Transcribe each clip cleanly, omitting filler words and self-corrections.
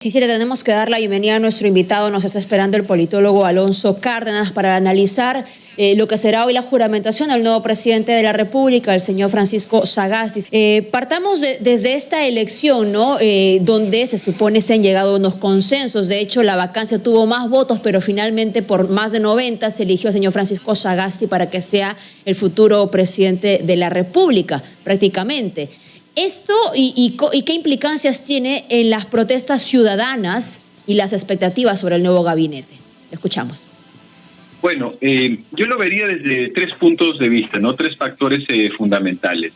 Sí, le tenemos que dar la bienvenida a nuestro invitado. Nos está esperando el politólogo Alonso Cárdenas para analizar lo que será hoy la juramentación del nuevo presidente de la República, el señor Francisco Sagasti. Partamos desde esta elección, ¿no? Donde se supone se han llegado a unos consensos. De hecho, la vacancia tuvo más votos, pero finalmente por más de 90 se eligió al señor Francisco Sagasti para que sea el futuro presidente de la República, prácticamente. ¿Esto y qué implicancias tiene en las protestas ciudadanas y las expectativas sobre el nuevo gabinete? Escuchamos. Bueno, yo lo vería desde 3 puntos de vista, ¿no? 3 factores fundamentales.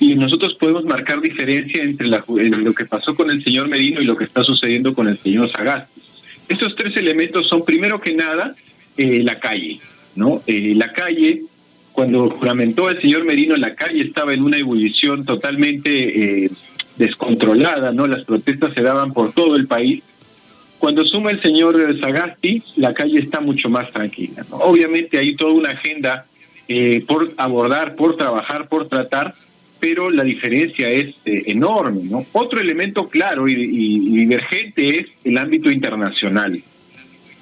Y nosotros podemos marcar diferencia entre lo que pasó con el señor Merino y lo que está sucediendo con el señor Sagasti. Estos 3 elementos son, primero que nada, la calle, ¿no? La calle, cuando juramentó el señor Merino, la calle estaba en una ebullición totalmente descontrolada, ¿no? Las protestas se daban por todo el país. Cuando suma el señor Sagasti, la calle está mucho más tranquila, ¿no? Obviamente hay toda una agenda por abordar, por trabajar, por tratar, pero la diferencia es enorme, ¿no? Otro elemento claro y divergente es el ámbito internacional.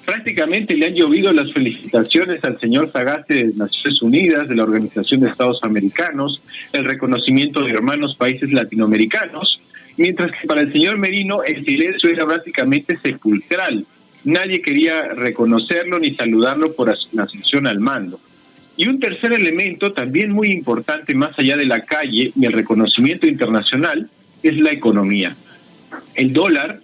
Prácticamente le han llovido las felicitaciones al señor Sagasti de Naciones Unidas, de la Organización de Estados Americanos, el reconocimiento de hermanos países latinoamericanos, mientras que para el señor Merino el silencio era prácticamente sepulcral. Nadie quería reconocerlo ni saludarlo por la asunción al mando. Y un tercer elemento también muy importante, más allá de la calle y el reconocimiento internacional, es la economía. El dólar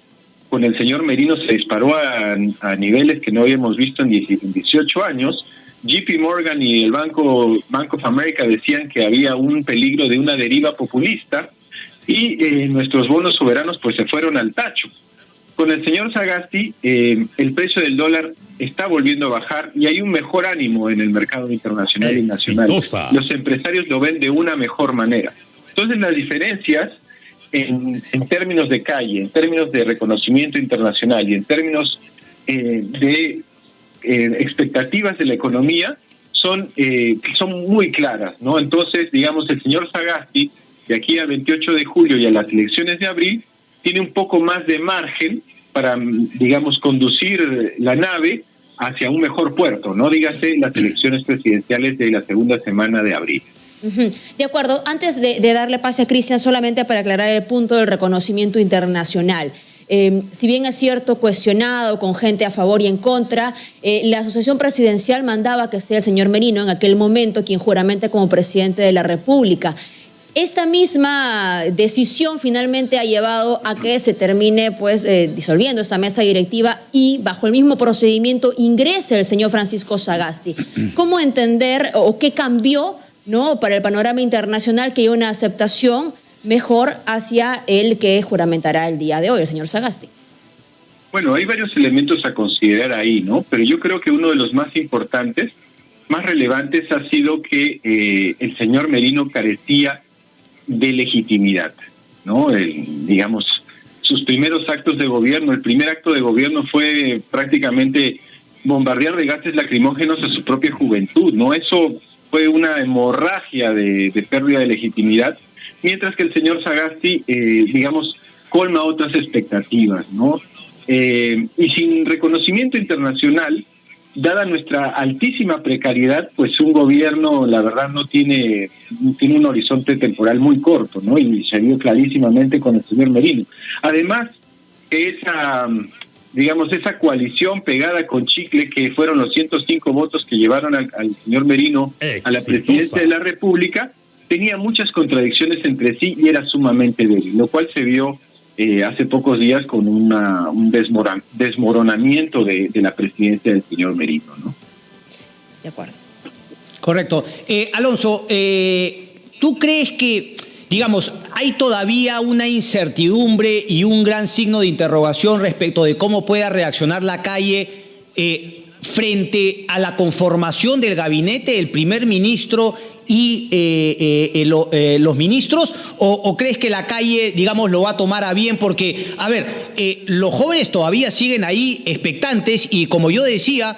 con el señor Merino se disparó a niveles que no habíamos visto en 18 años. JP Morgan y el Bank of America decían que había un peligro de una deriva populista y nuestros bonos soberanos pues se fueron al tacho. Con el señor Sagasti el precio del dólar está volviendo a bajar y hay un mejor ánimo en el mercado internacional y nacional. Los empresarios lo ven de una mejor manera. Entonces las diferencias en términos de calle, en términos de reconocimiento internacional y en términos de expectativas de la economía son muy claras, ¿no? Entonces, digamos, el señor Sagasti, de aquí al 28 de julio y a las elecciones de abril, tiene un poco más de margen para, digamos, conducir la nave hacia un mejor puerto, ¿no? Dígase las elecciones presidenciales de la segunda semana de abril. De acuerdo. Antes de darle pase a Cristian, solamente para aclarar el punto del reconocimiento internacional. Si bien es cierto, cuestionado, con gente a favor y en contra, la asociación presidencial mandaba que sea el señor Merino en aquel momento quien juramente como presidente de la República. Esta misma decisión finalmente ha llevado a que se termine disolviendo esta mesa directiva y bajo el mismo procedimiento ingrese el señor Francisco Sagasti. ¿Cómo entender o qué cambió, ¿no?, para el panorama internacional, que hay una aceptación mejor hacia el que juramentará el día de hoy, el señor Sagasti? Bueno, hay varios elementos a considerar ahí, ¿no? Pero yo creo que uno de los más importantes, más relevantes, ha sido que el señor Merino carecía de legitimidad, ¿no? Digamos, sus primeros actos de gobierno, el primer acto de gobierno fue prácticamente bombardear de gases lacrimógenos a su propia juventud, ¿no? Eso fue una hemorragia de pérdida de legitimidad, mientras que el señor Sagasti, digamos, colma otras expectativas, ¿no? Y sin reconocimiento internacional, dada nuestra altísima precariedad, pues un gobierno, la verdad, tiene un horizonte temporal muy corto, ¿no? Y se vio clarísimamente con el señor Merino. Además, esa coalición pegada con chicle, que fueron los 105 votos que llevaron al señor Merino a la presidencia de la República, tenía muchas contradicciones entre sí y era sumamente débil, lo cual se vio hace pocos días con un desmoronamiento de la presidencia del señor Merino, ¿no? De acuerdo. Correcto. Alonso, ¿tú crees que, digamos, hay todavía una incertidumbre y un gran signo de interrogación respecto de cómo pueda reaccionar la calle frente a la conformación del gabinete, el primer ministro y los ministros, o crees que la calle, digamos, lo va a tomar a bien? Porque, a ver, los jóvenes todavía siguen ahí expectantes y, como yo decía,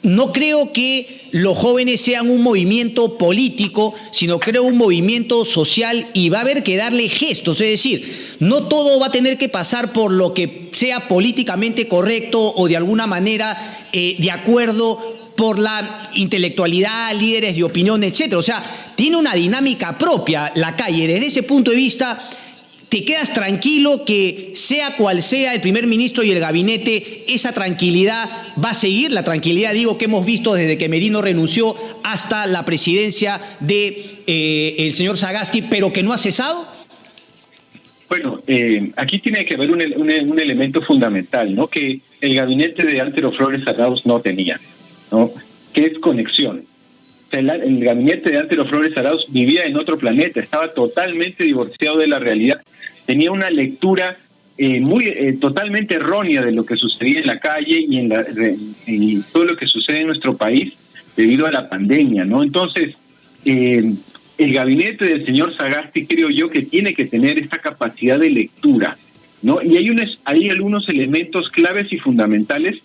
no creo que los jóvenes sean un movimiento político, sino creo un movimiento social y va a haber que darle gestos. Es decir, no todo va a tener que pasar por lo que sea políticamente correcto o de alguna manera de acuerdo por la intelectualidad, líderes de opinión, etcétera. O sea, tiene una dinámica propia la calle. Desde ese punto de vista, ¿te quedas tranquilo que sea cual sea el primer ministro y el gabinete, esa tranquilidad va a seguir? La tranquilidad, digo, que hemos visto desde que Merino renunció hasta la presidencia de el señor Sagasti, pero que no ha cesado. Bueno, aquí tiene que haber un elemento fundamental, ¿no? Que el gabinete de Antero Flores Arauz no tenía, ¿no? Que es conexión. El gabinete de Antero Flores Arauz vivía en otro planeta, estaba totalmente divorciado de la realidad, tenía una lectura totalmente errónea de lo que sucedía en la calle y en todo lo que sucede en nuestro país debido a la pandemia, ¿no? Entonces, el gabinete del señor Sagasti creo yo que tiene que tener esta capacidad de lectura, ¿no? Y hay algunos elementos claves y fundamentales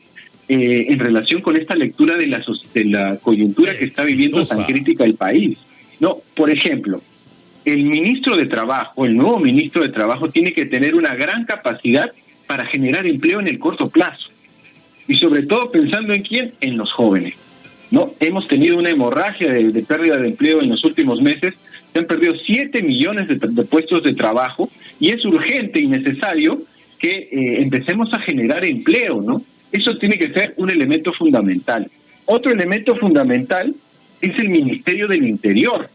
en relación con esta lectura de la coyuntura que está viviendo tan crítica el país. No, por ejemplo, el ministro de Trabajo, el nuevo ministro de Trabajo, tiene que tener una gran capacidad para generar empleo en el corto plazo. Y sobre todo pensando en quién, en los jóvenes. No, hemos tenido una hemorragia de pérdida de empleo en los últimos meses. Se han perdido 7 millones de puestos de trabajo y es urgente y necesario que empecemos a generar empleo, ¿no? Eso tiene que ser un elemento fundamental. Otro elemento fundamental es el Ministerio del Interior.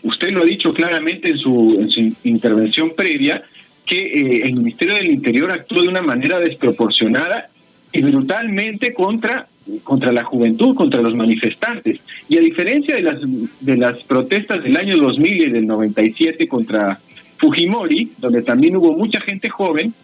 Usted lo ha dicho claramente en su intervención previa, que el Ministerio del Interior actuó de una manera desproporcionada y brutalmente contra la juventud, contra los manifestantes. Y a diferencia de las protestas del año 2000 y del 97 contra Fujimori, donde también hubo mucha gente joven,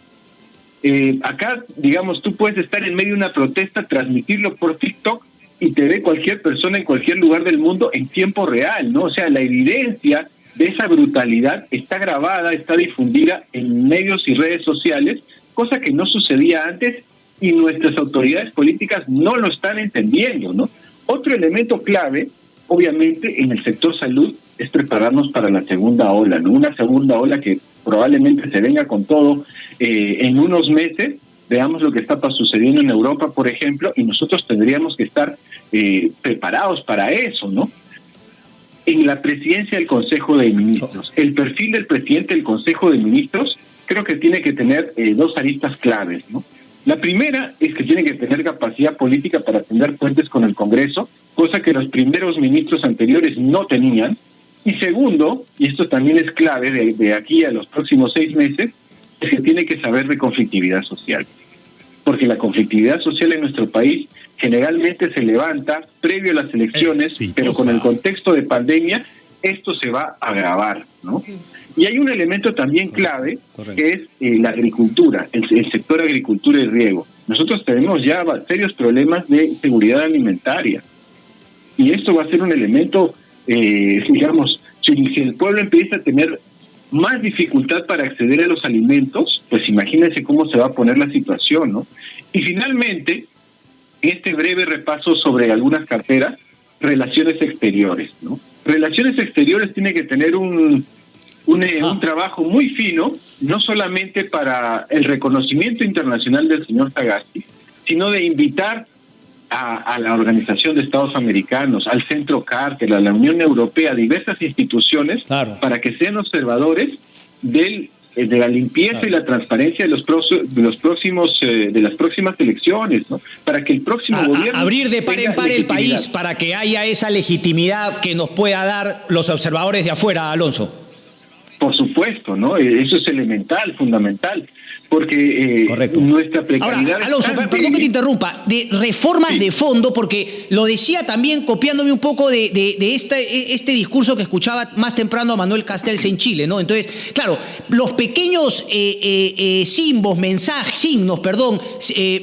acá, digamos, tú puedes estar en medio de una protesta, transmitirlo por TikTok y te ve cualquier persona en cualquier lugar del mundo en tiempo real, ¿no? O sea, la evidencia de esa brutalidad está grabada, está difundida en medios y redes sociales, cosa que no sucedía antes y nuestras autoridades políticas no lo están entendiendo, ¿no? Otro elemento clave, obviamente, en el sector salud es prepararnos para la segunda ola, ¿no? Una segunda ola que probablemente se venga con todo en unos meses. Veamos lo que está sucediendo en Europa, por ejemplo, y nosotros tendríamos que estar preparados para eso, ¿no? En la presidencia del Consejo de Ministros, el perfil del presidente del Consejo de Ministros creo que tiene que tener dos aristas claves, ¿no? La primera es que tiene que tener capacidad política para tender puentes con el Congreso, cosa que los primeros ministros anteriores no tenían. Y segundo, y esto también es clave de aquí a los próximos 6 meses, es que tiene que saber de conflictividad social. Porque la conflictividad social en nuestro país generalmente se levanta previo a las elecciones, pero con el contexto de pandemia, esto se va a agravar, ¿no? Y hay un elemento también clave, que es la agricultura, el sector agricultura y riego. Nosotros tenemos ya serios problemas de seguridad alimentaria. Y esto va a ser un elemento, digamos, si el pueblo empieza a tener más dificultad para acceder a los alimentos, pues imagínense cómo se va a poner la situación, ¿no? Y finalmente, este breve repaso sobre algunas carteras, relaciones exteriores, ¿no? Relaciones exteriores tiene que tener un trabajo muy fino, no solamente para el reconocimiento internacional del señor Sagasti, sino de invitar a la Organización de Estados Americanos, al Centro Carter, a la Unión Europea, a diversas instituciones, para que sean observadores de la limpieza y la transparencia de las próximas elecciones, ¿no? Para que el próximo gobierno abrir de par en par el país para que haya esa legitimidad que nos pueda dar los observadores de afuera, Alonso. Por supuesto, ¿no? Eso es elemental, fundamental, porque nuestra precariedad... Ahora, Alonso, perdón que te interrumpa, de reformas de fondo, porque lo decía también copiándome un poco de este discurso que escuchaba más temprano a Manuel Castells en Chile, ¿no? Entonces, claro, los pequeños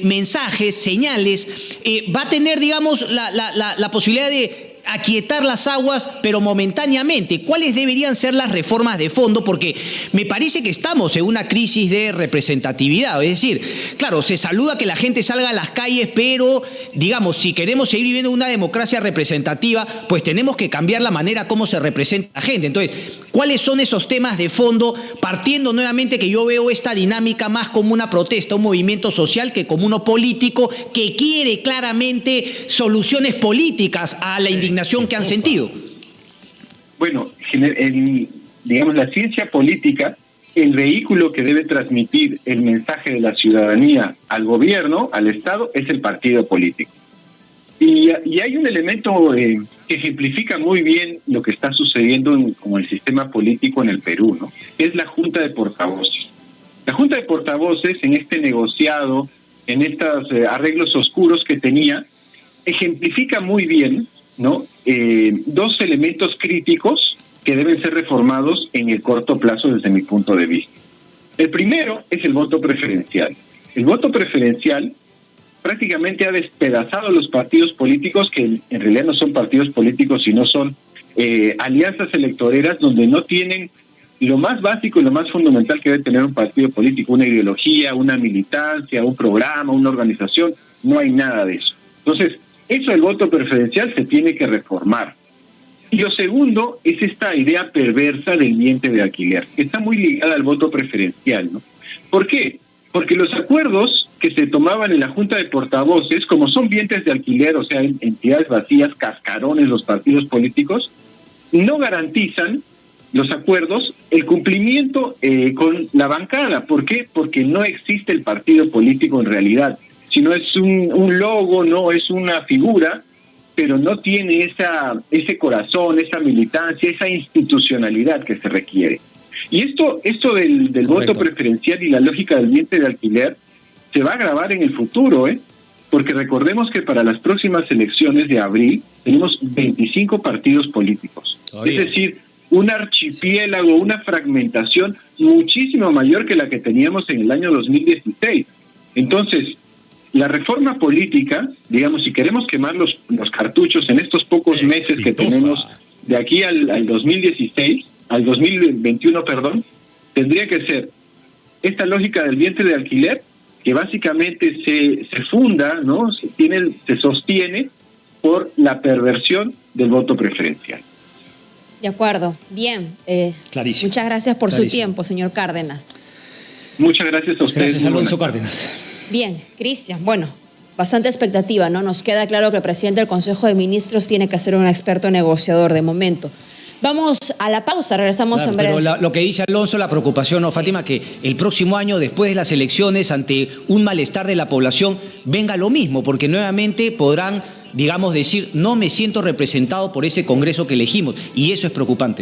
mensajes, señales, va a tener, digamos, la posibilidad de aquietar las aguas, pero momentáneamente. ¿Cuáles deberían ser las reformas de fondo? Porque me parece que estamos en una crisis de representatividad. Es decir, claro, se saluda que la gente salga a las calles, pero, digamos, si queremos seguir viviendo una democracia representativa, pues tenemos que cambiar la manera como se representa la gente. Entonces, ¿cuáles son esos temas de fondo? Partiendo nuevamente que yo veo esta dinámica más como una protesta, un movimiento social, que como uno político que quiere claramente soluciones políticas a la indignación que han sentido. Bueno, digamos, la ciencia política, el vehículo que debe transmitir el mensaje de la ciudadanía al gobierno, al Estado, es el partido político. Y hay un elemento que ejemplifica muy bien lo que está sucediendo como el sistema político en el Perú, ¿no? Es la Junta de Portavoces. La Junta de Portavoces, en este negociado, en estos arreglos oscuros que tenía, ejemplifica muy bien, ¿no? Dos elementos críticos que deben ser reformados en el corto plazo desde mi punto de vista. El primero es el voto preferencial. El voto preferencial prácticamente ha despedazado los partidos políticos, que en realidad no son partidos políticos, sino son alianzas electoreras donde no tienen lo más básico y lo más fundamental que debe tener un partido político: una ideología, una militancia, un programa, una organización. No hay nada de eso. Entonces, eso del voto preferencial se tiene que reformar. Y lo segundo es esta idea perversa del vientre de alquiler, que está muy ligada al voto preferencial, ¿no? ¿Por qué? Porque los acuerdos que se tomaban en la Junta de Portavoces, como son vientres de alquiler, o sea, entidades vacías, cascarones, los partidos políticos, no garantizan los acuerdos el cumplimiento con la bancada. ¿Por qué? Porque no existe el partido político en realidad, sino es un logo, no es una figura, pero no tiene ese corazón, esa militancia, esa institucionalidad que se requiere. Y esto del voto preferencial y la lógica del vientre de alquiler se va a agravar en el futuro, porque recordemos que para las próximas elecciones de abril tenemos 25 partidos políticos. Es decir, un archipiélago, una fragmentación muchísimo mayor que la que teníamos en el año 2016. Entonces, la reforma política, digamos, si queremos quemar los cartuchos en estos pocos meses que tenemos de aquí al 2016, al 2021, perdón, tendría que ser esta lógica del vientre de alquiler, que básicamente se funda, ¿no? Se sostiene por la perversión del voto preferencial. De acuerdo. Bien. Clarísimo. Muchas gracias por su tiempo, señor Cárdenas. Muchas gracias a ustedes. Gracias, Alonso Cárdenas. Bien, Cristian. Bueno, bastante expectativa, ¿no? Nos queda claro que el presidente del Consejo de Ministros tiene que ser un experto negociador de momento. Vamos a la pausa, regresamos en breve. Pero lo que dice Alonso, la preocupación, ¿no, Fátima? Que el próximo año, después de las elecciones, ante un malestar de la población, venga lo mismo, porque nuevamente podrán, digamos, decir, no me siento representado por ese Congreso que elegimos, y eso es preocupante.